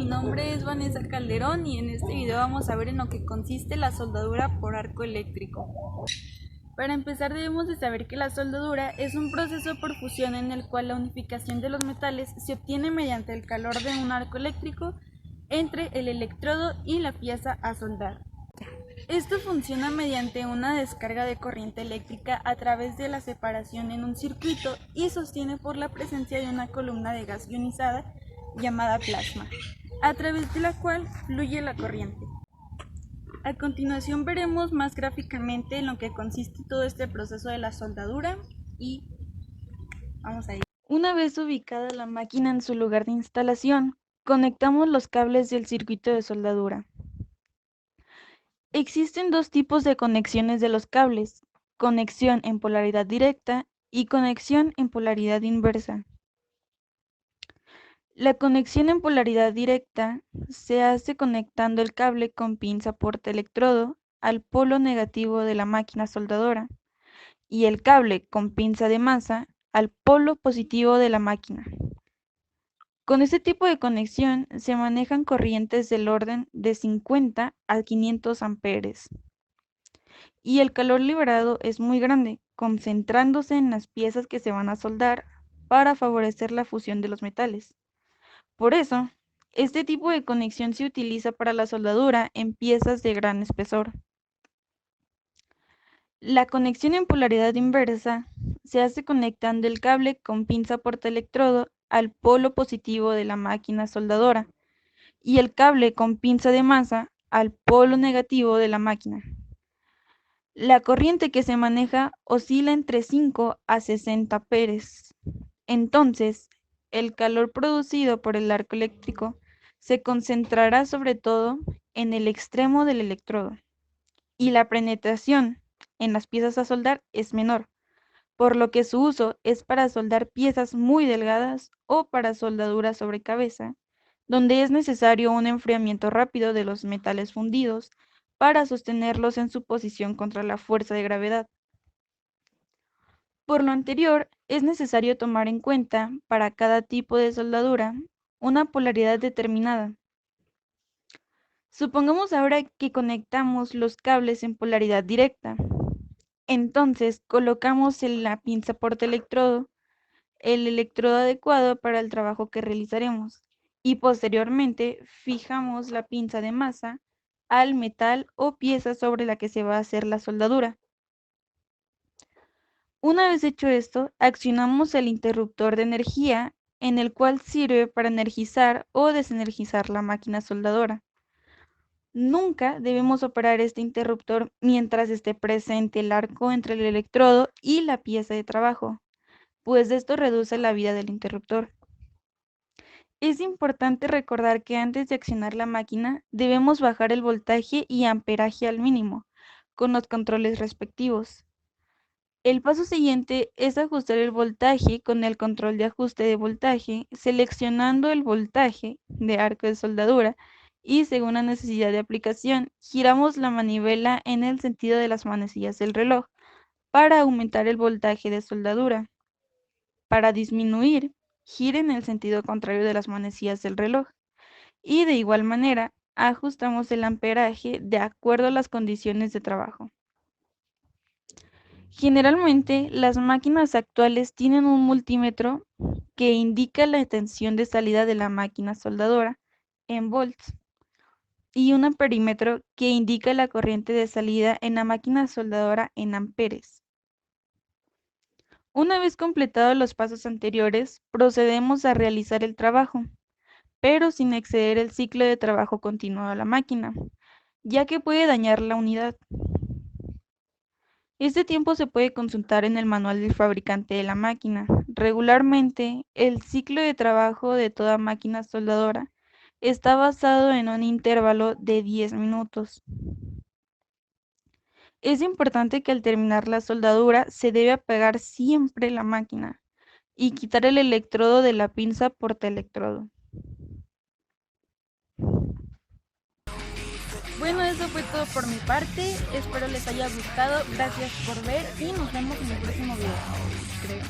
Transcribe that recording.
mi nombre es Vanessa Calderón y en este video vamos a ver en lo que consiste la soldadura por arco eléctrico. Para empezar debemos de saber que la soldadura es un proceso por fusión en el cual la unificación de los metales se obtiene mediante el calor de un arco eléctrico entre el electrodo y la pieza a soldar. Esto funciona mediante una descarga de corriente eléctrica a través de la separación en un circuito y sostiene por la presencia de una columna de gas ionizada llamada plasma, a través de la cual fluye la corriente. A continuación veremos más gráficamente en lo que consiste todo este proceso de la soldadura y vamos a ir. Una vez ubicada la máquina en su lugar de instalación, conectamos los cables del circuito de soldadura. Existen dos tipos de conexiones de los cables: conexión en polaridad directa y conexión en polaridad inversa. La conexión en polaridad directa se hace conectando el cable con pinza portaelectrodo al polo negativo de la máquina soldadora y el cable con pinza de masa al polo positivo de la máquina. Con este tipo de conexión se manejan corrientes del orden de 50 a 500 amperes y el calor liberado es muy grande, concentrándose en las piezas que se van a soldar para favorecer la fusión de los metales. Por eso, este tipo de conexión se utiliza para la soldadura en piezas de gran espesor. La conexión en polaridad inversa se hace conectando el cable con pinza portaelectrodo al polo positivo de la máquina soldadora y el cable con pinza de masa al polo negativo de la máquina. La corriente que se maneja oscila entre 5 a 60 amperes. Entonces, el calor producido por el arco eléctrico se concentrará sobre todo en el extremo del electrodo y la penetración en las piezas a soldar es menor, por lo que su uso es para soldar piezas muy delgadas o para soldadura sobre cabeza, donde es necesario un enfriamiento rápido de los metales fundidos para sostenerlos en su posición contra la fuerza de gravedad. Por lo anterior, es necesario tomar en cuenta para cada tipo de soldadura una polaridad determinada. Supongamos ahora que conectamos los cables en polaridad directa. Entonces colocamos en la pinza portaelectrodo el electrodo adecuado para el trabajo que realizaremos y posteriormente fijamos la pinza de masa al metal o pieza sobre la que se va a hacer la soldadura. Una vez hecho esto, accionamos el interruptor de energía, en el cual sirve para energizar o desenergizar la máquina soldadora. Nunca debemos operar este interruptor mientras esté presente el arco entre el electrodo y la pieza de trabajo, pues esto reduce la vida del interruptor. Es importante recordar que antes de accionar la máquina, debemos bajar el voltaje y amperaje al mínimo, con los controles respectivos. El paso siguiente es ajustar el voltaje con el control de ajuste de voltaje, seleccionando el voltaje de arco de soldadura y, según la necesidad de aplicación, giramos la manivela en el sentido de las manecillas del reloj para aumentar el voltaje de soldadura. Para disminuir, gire en el sentido contrario de las manecillas del reloj y, de igual manera, ajustamos el amperaje de acuerdo a las condiciones de trabajo. Generalmente, las máquinas actuales tienen un multímetro que indica la tensión de salida de la máquina soldadora en volts y un amperímetro que indica la corriente de salida en la máquina soldadora en amperes. Una vez completados los pasos anteriores, procedemos a realizar el trabajo, pero sin exceder el ciclo de trabajo continuado de la máquina, ya que puede dañar la unidad. Este tiempo se puede consultar en el manual del fabricante de la máquina. Regularmente, el ciclo de trabajo de toda máquina soldadora está basado en un intervalo de 10 minutos. Es importante que al terminar la soldadura se debe apagar siempre la máquina y quitar el electrodo de la pinza portaelectrodo. Bueno, eso fue todo por mi parte, espero les haya gustado, gracias por ver y nos vemos en el próximo video, creo.